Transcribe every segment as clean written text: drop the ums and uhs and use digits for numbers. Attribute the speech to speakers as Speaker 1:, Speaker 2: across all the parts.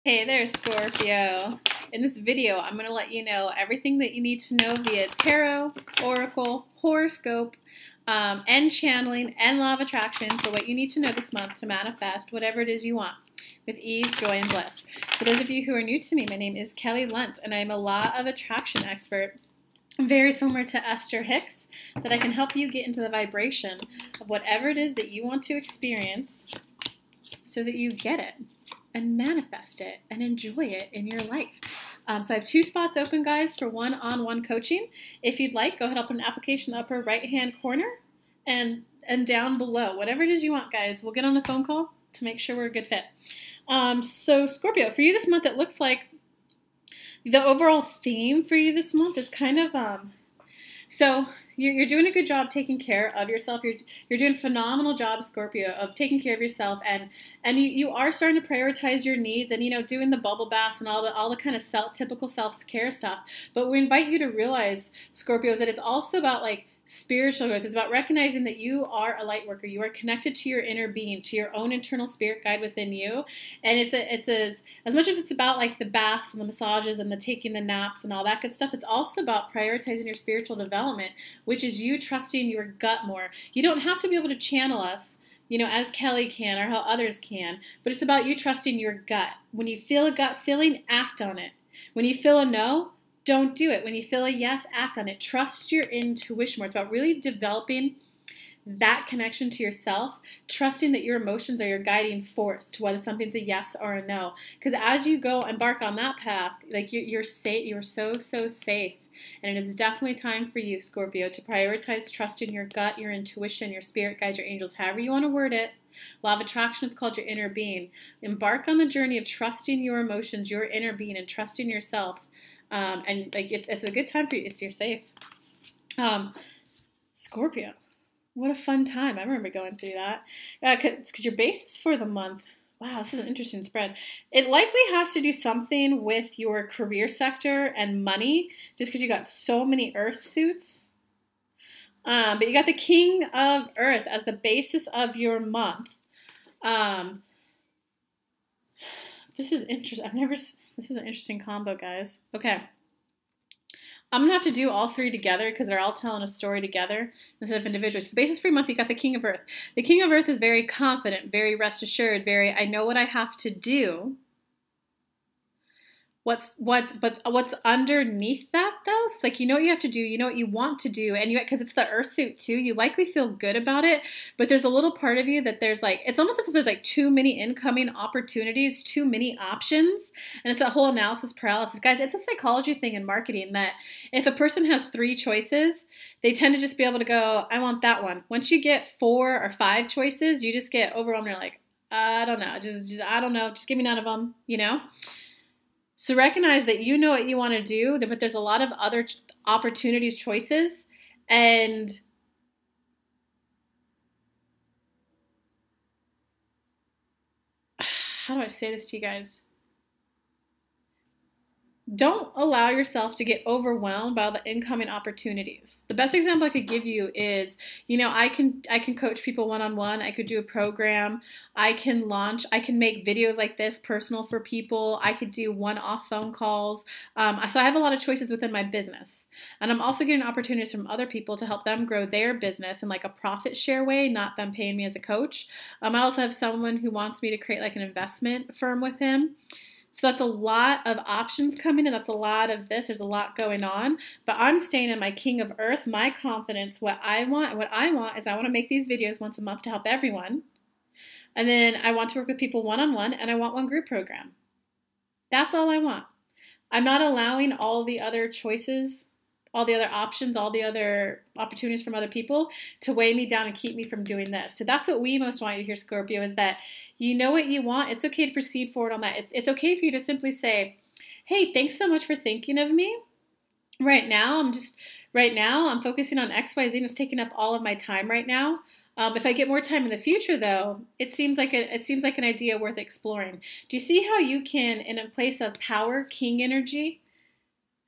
Speaker 1: Hey there, Scorpio. In this video, I'm going to let you know everything that you need to know via tarot, oracle, horoscope, and channeling, and law of attraction for what you need to know this month to manifest whatever it is you want with ease, joy, and bliss. For those of you who are new to me, my name is Kelly Lunt, and I am a law of attraction expert, very similar to Esther Hicks, that I can help you get into the vibration of whatever it is that you want to experience so that you get it and manifest it and enjoy it in your life. So I have 2 spots open, guys, for one-on-one coaching. If you'd like, go ahead, I'll put an application in the upper right-hand corner and down below. Whatever it is you want, guys. We'll get on a phone call to make sure we're a good fit. So Scorpio, for you this month, it looks like the overall theme for you this month is kind of, so you're doing a good job taking care of yourself. You're doing a phenomenal job, Scorpio, of taking care of yourself, and you are starting to prioritize your needs, and doing the bubble baths and all the kind of typical self-care stuff. But we invite you to realize, Scorpios, that it's also about like spiritual growth. It's about recognizing that you are a light worker. You are connected to your inner being, to your own internal spirit guide within you. And it's as much as it's about like the baths and the massages and the taking the naps and all that good stuff, it's also about prioritizing your spiritual development, which is you trusting your gut more. You don't have to be able to channel us, as Kelly can or how others can, but it's about you trusting your gut. When you feel a gut feeling, act on it. When you feel a no, don't do it. When you feel a yes, act on it. Trust your intuition more. It's about really developing that connection to yourself, trusting that your emotions are your guiding force to whether something's a yes or a no. Because as you go embark on that path, like you're safe, you're so safe. And it is definitely time for you, Scorpio, to prioritize trusting your gut, your intuition, your spirit guides, your angels, however you want to word it. Law of attraction is called your inner being. Embark on the journey of trusting your emotions, your inner being, and trusting yourself. And like it's a good time for you. You're safe. Scorpio, what a fun time. I remember going through that. Because your basis for the month, wow, this is an interesting spread. It likely has to do something with your career sector and money, just because you got so many earth suits. But you got the King of Earth as the basis of your month. This is interesting. This is an interesting combo, guys. Okay. I'm going to have to do all 3 together because they're all telling a story together instead of individually. So the basis for your month, you got the King of Earth. The King of Earth is very confident, very rest assured, very, I know what I have to do. What's underneath that, though? It's like, you know what you have to do, you know what you want to do, and because it's the earth suit too, you likely feel good about it, but there's a little part of you that there's like, it's almost as if there's like too many incoming opportunities, too many options, and it's that whole analysis paralysis. Guys, it's a psychology thing in marketing that if a person has 3 choices, they tend to just be able to go, I want that one. Once you get 4 or 5 choices, you just get overwhelmed. You're like, I don't know, I don't know, just give me none of them, So recognize that you know what you want to do, but there's a lot of other opportunities, choices, and how do I say this to you guys? Don't allow yourself to get overwhelmed by the incoming opportunities. The best example I could give you is, I can coach people one-on-one. I could do a program. I can make videos like this personal for people. I could do one-off phone calls. So I have a lot of choices within my business. And I'm also getting opportunities from other people to help them grow their business in like a profit share way, not them paying me as a coach. I also have someone who wants me to create like an investment firm with him. So that's a lot of options coming in. That's a lot of this. There's a lot going on. But I'm staying in my King of Earth, my confidence, what I want. And what I want is I want to make these videos once a month to help everyone. And then I want to work with people one-on-one, and I want one group program. That's all I want. I'm not allowing all the other choices, all the other options, all the other opportunities from other people to weigh me down and keep me from doing this. So that's what we most want you to hear, Scorpio, is that you know what you want. It's okay to proceed forward on that. It's okay for you to simply say, hey, thanks so much for thinking of me. Right now, I'm focusing on XYZ and it's taking up all of my time right now. If I get more time in the future, though, it seems like an idea worth exploring. Do you see how you can, in a place of power, king energy,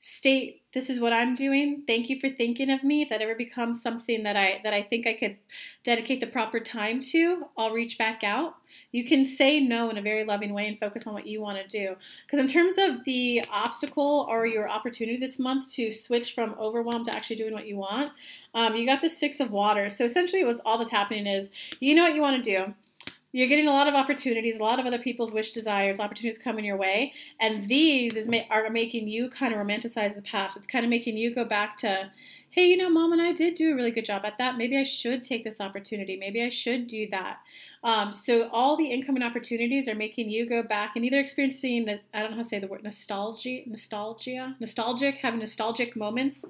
Speaker 1: state, this is what I'm doing. Thank you for thinking of me. If that ever becomes something that I think I could dedicate the proper time to, I'll reach back out. You can say no in a very loving way and focus on what you want to do. Because in terms of the obstacle or your opportunity this month to switch from overwhelmed to actually doing what you want, you got the Six of Water. So essentially what's all that's happening is, you know what you want to do. You're getting a lot of opportunities, a lot of other people's wish desires, opportunities coming your way, and these are making you kind of romanticize the past. It's kind of making you go back to, hey, you know, Mom and I did do a really good job at that. Maybe I should take this opportunity. Maybe I should do that. So all the incoming opportunities are making you go back and either experiencing, I don't know how to say the word, nostalgic, having nostalgic moments,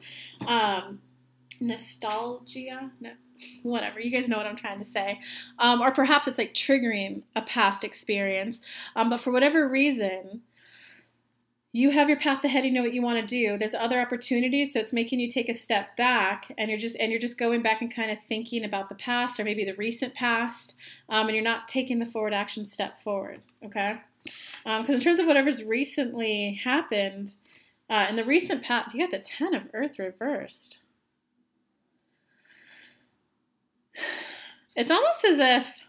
Speaker 1: whatever, you guys know what I'm trying to say. Or perhaps it's like triggering a past experience. But for whatever reason, you have your path ahead, you know what you want to do. There's other opportunities, so it's making you take a step back, and you're just going back and kind of thinking about the past or maybe the recent past, and you're not taking the forward action step forward, okay? Because in terms of whatever's recently happened, in the recent past, you got the Ten of Earth reversed. It's almost as if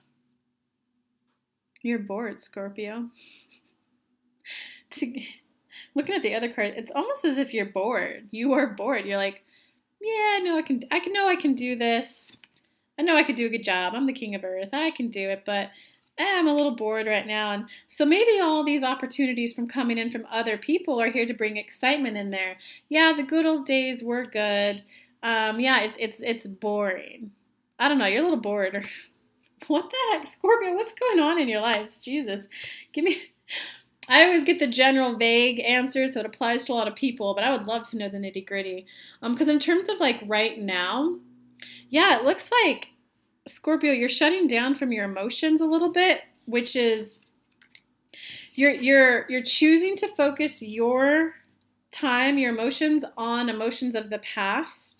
Speaker 1: you're bored, Scorpio. Looking at the other card, it's almost as if you're bored. You are bored. You're like, yeah, no, I can do this. I know I could do a good job. I'm the King of Earth. I can do it, but I'm a little bored right now. And so maybe all these opportunities from coming in from other people are here to bring excitement in there. Yeah, the good old days were good. Yeah, it's boring. I don't know, you're a little bored. Or what the heck, Scorpio, what's going on in your lives? Jesus, I always get the general vague answer, so it applies to a lot of people, but I would love to know the nitty gritty. Because in terms of like right now, yeah, it looks like, Scorpio, you're shutting down from your emotions a little bit, which is, you're choosing to focus your time, your emotions on emotions of the past,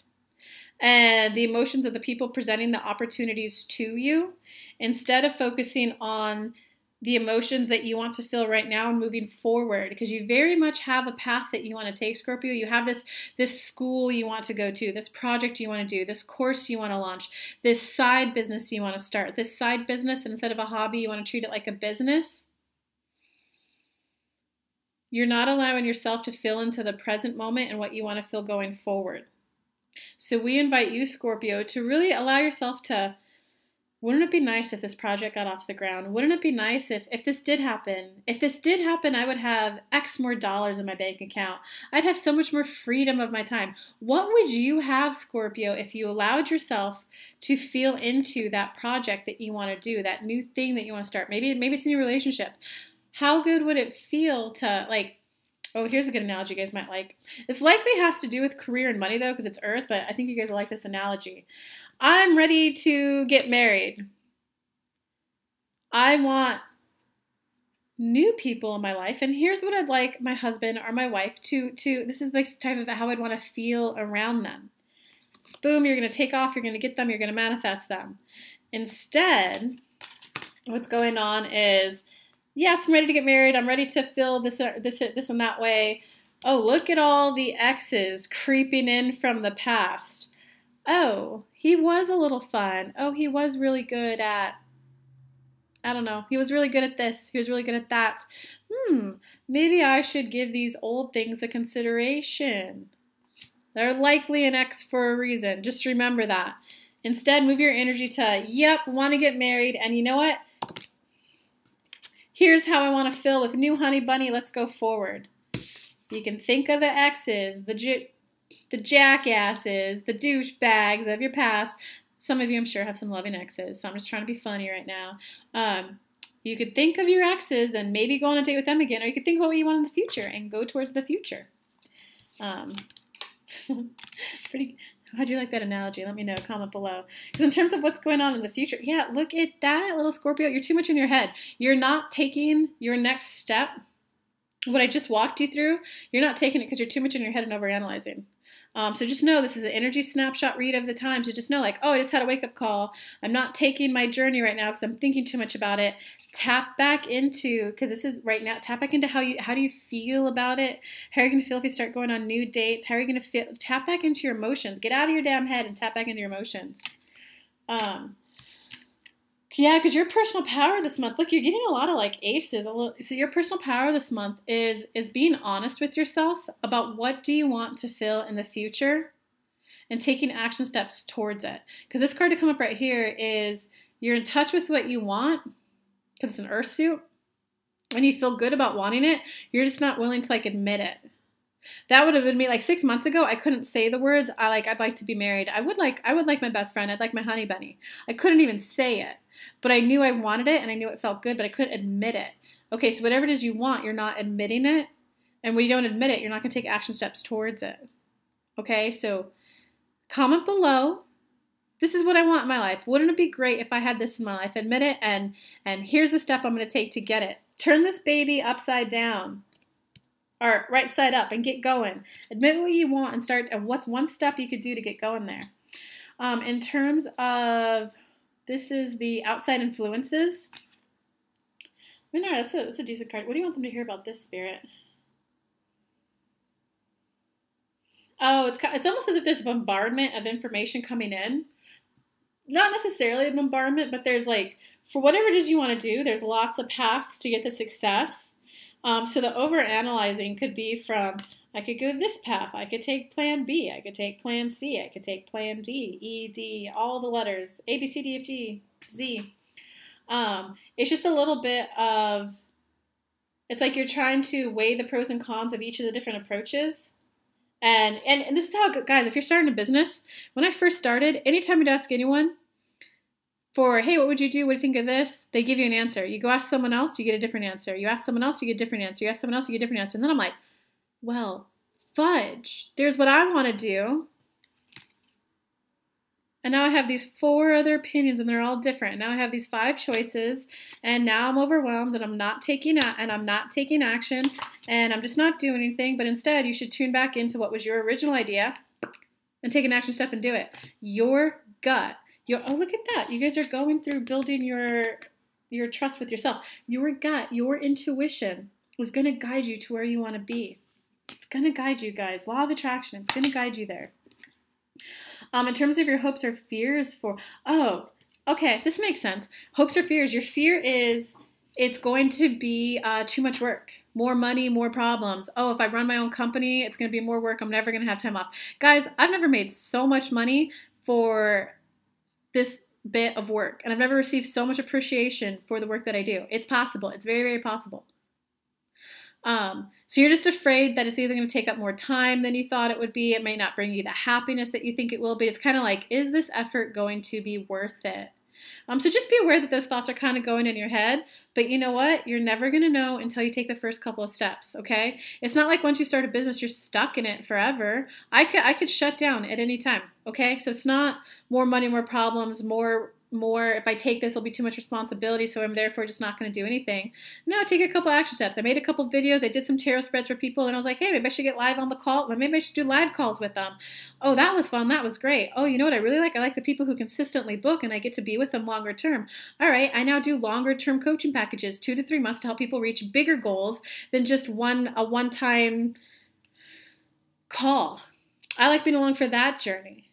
Speaker 1: and the emotions of the people presenting the opportunities to you, instead of focusing on the emotions that you want to feel right now and moving forward, because you very much have a path that you want to take, Scorpio. You have this school you want to go to, this project you want to do, this course you want to launch, this side business you want to start, this side business, and instead of a hobby, you want to treat it like a business. You're not allowing yourself to feel into the present moment and what you want to feel going forward. So we invite you, Scorpio, to really allow yourself to, wouldn't it be nice if this project got off the ground? Wouldn't it be nice if this did happen? If this did happen, I would have X more dollars in my bank account. I'd have so much more freedom of my time. What would you have, Scorpio, if you allowed yourself to feel into that project that you want to do, that new thing that you want to start? Maybe it's a new relationship. How good would it feel to, like, oh, here's a good analogy you guys might like. This likely has to do with career and money, though, because it's Earth, but I think you guys will like this analogy. I'm ready to get married. I want new people in my life, and here's what I'd like my husband or my wife to this is the type of how I'd want to feel around them. Boom, you're going to take off, you're going to get them, you're going to manifest them. Instead, what's going on is, yes, I'm ready to get married. I'm ready to feel this and that way. Oh, look at all the exes creeping in from the past. Oh, he was a little fun. Oh, he was really good at, I don't know, he was really good at this. He was really good at that. Maybe I should give these old things a consideration. They're likely an ex for a reason. Just remember that. Instead, move your energy to, yep, want to get married. And you know what? Here's how I want to feel with new honey bunny. Let's go forward. You can think of the exes, the jackasses, the douchebags of your past. Some of you, I'm sure, have some loving exes, so I'm just trying to be funny right now. You could think of your exes and maybe go on a date with them again, or you could think about what you want in the future and go towards the future. How'd you like that analogy? Let me know. Comment below. Because in terms of what's going on in the future, yeah, look at that, little Scorpio. You're too much in your head. You're not taking your next step. What I just walked you through, you're not taking it because you're too much in your head and overanalyzing. So just know this is an energy snapshot read of the time. So just know like, oh, I just had a wake-up call. I'm not taking my journey right now because I'm thinking too much about it. Tap back into, because this is right now, tap back into how do you feel about it? How are you going to feel if you start going on new dates? How are you going to feel? Tap back into your emotions. Get out of your damn head and tap back into your emotions. Yeah, because your personal power this month, look, you're getting a lot of like aces. So your personal power this month is being honest with yourself about what do you want to feel in the future and taking action steps towards it. Because this card to come up right here is you're in touch with what you want because it's an earth suit and you feel good about wanting it. You're just not willing to like admit it. That would have been me like 6 months ago. I couldn't say the words, I'd like to be married. I would like my best friend. I'd like my honey bunny. I couldn't even say it. But I knew I wanted it and I knew it felt good, but I couldn't admit it. Okay, so whatever it is you want, you're not admitting it. And when you don't admit it, you're not going to take action steps towards it. Okay, so comment below. This is what I want in my life. Wouldn't it be great if I had this in my life? Admit it, and here's the step I'm going to take to get it. Turn this baby upside down. Or right side up and get going. Admit what you want and start, and what's one step you could do to get going there. In terms of, this is the outside influences. I mean, all right, that's a decent card. What do you want them to hear about this, Spirit? Oh, it's almost as if there's a bombardment of information coming in. Not necessarily a bombardment, but there's like, for whatever it is you want to do, there's lots of paths to get the success. So the overanalyzing could be from, I could go this path, I could take plan B, I could take plan C, I could take plan D, E, D, all the letters, A, B, C, D, F, G, Z. It's just a little bit of, it's like you're trying to weigh the pros and cons of each of the different approaches. And this is how, guys, if you're starting a business, when I first started, anytime you'd ask anyone, for, hey, what would you do? What do you think of this? They give you an answer. You go ask someone else, you get a different answer. You ask someone else, you get a different answer. You ask someone else, you get a different answer. And then I'm like, well, fudge. There's what I want to do. And now I have these 4 other opinions, and they're all different. Now I have these 5 choices, and now I'm overwhelmed, and I'm not taking action, and I'm just not doing anything. But instead, you should tune back into what was your original idea and take an action step and do it. Your gut. Oh, look at that. You guys are going through building your trust with yourself. Your gut, your intuition is going to guide you to where you want to be. It's going to guide you, guys. Law of attraction. It's going to guide you there. In terms of your hopes or fears for, oh, okay, this makes sense. Hopes or fears. Your fear is it's going to be too much work. More money, more problems. Oh, if I run my own company, it's going to be more work. I'm never going to have time off. Guys, I've never made so much money for this bit of work, and I've never received so much appreciation for the work that I do. It's possible. It's very, very possible. So you're just afraid that it's either going to take up more time than you thought it would be. It may not bring you the happiness that you think it will be. It's kind of like, is this effort going to be worth it? So just be aware that those thoughts are kind of going in your head, but you know what? You're never going to know until you take the first couple of steps, okay? It's not like once you start a business, you're stuck in it forever. I could shut down at any time, okay? So it's not more money, more problems, more if I take this, it'll be too much responsibility, so I'm therefore just not going to do anything. No, take a couple action steps. I made a couple videos. I did some tarot spreads for people, and I was like, hey, maybe I should get live on the call. Maybe I should do live calls with them. Oh, that was fun. That was great. Oh, you know what I really like? I like the people who consistently book, and I get to be with them longer term. All right, I now do longer term coaching packages, 2 to 3 months, to help people reach bigger goals than just a one-time call. I like being along for that journey.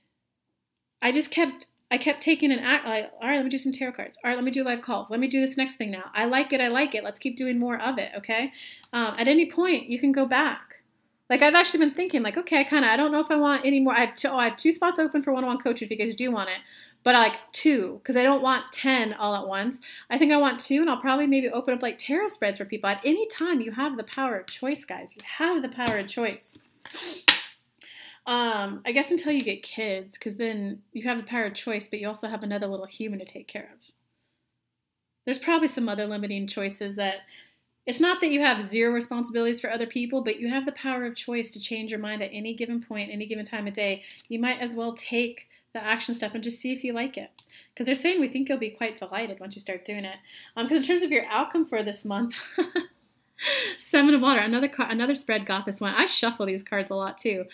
Speaker 1: I kept taking an act, like, all right, let me do some tarot cards. All right, let me do live calls. Let me do this next thing now. I like it. Let's keep doing more of it, okay? At any point, you can go back. Like, I've actually been thinking, like, okay, I don't know if I want any more. I have 2 spots open for one-on-one coaching if you guys do want it. But I like 2, because I don't want 10 all at once. I think I want 2, and I'll probably maybe open up, like, tarot spreads for people. At any time, you have the power of choice, guys. You have the power of choice. I guess until you get kids, because then you have the power of choice, but you also have another little human to take care of. There's probably some other limiting choices that, it's not that you have 0 responsibilities for other people, but you have the power of choice to change your mind at any given point, any given time of day. You might as well take the action step and just see if you like it. Because they're saying we think you'll be quite delighted once you start doing it. Because in terms of your outcome for this month, 7 of Water, another spread got this one. I shuffle these cards a lot too.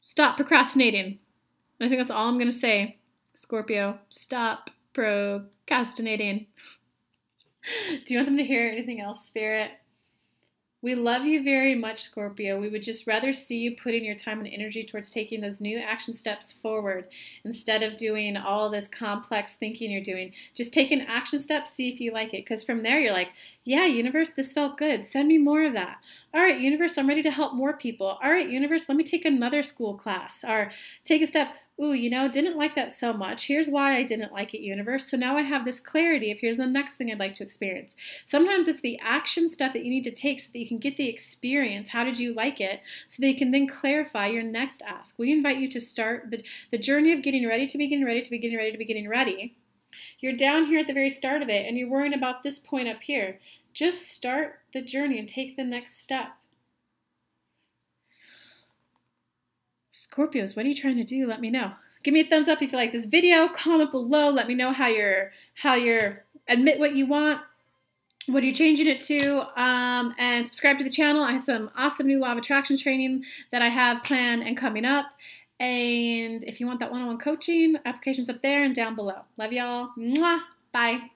Speaker 1: Stop procrastinating. I think that's all I'm going to say. Scorpio, stop procrastinating. Do you want them to hear anything else, Spirit? We love you very much, Scorpio. We would just rather see you putting your time and energy towards taking those new action steps forward instead of doing all this complex thinking you're doing. Just take an action step, see if you like it. Because from there, you're like, yeah, universe, this felt good. Send me more of that. All right, universe, I'm ready to help more people. All right, universe, let me take another school class. Or take a step. Ooh, didn't like that so much. Here's why I didn't like it, universe. So now I have this clarity of here's the next thing I'd like to experience. Sometimes it's the action step that you need to take so that you can get the experience. How did you like it? So that you can then clarify your next ask. We invite you to start the journey of getting ready to be getting ready to be getting ready to be getting ready. You're down here at the very start of it and you're worrying about this point up here. Just start the journey and take the next step. Scorpios, what are you trying to do? Let me know. Give me a thumbs up if you like this video. Comment below. Let me know how you're admit what you want. What are you changing it to? And subscribe to the channel. I have some awesome new Law of Attraction training that I have planned and coming up. And if you want that one-on-one coaching, applications up there and down below. Love y'all. Mwah. Bye.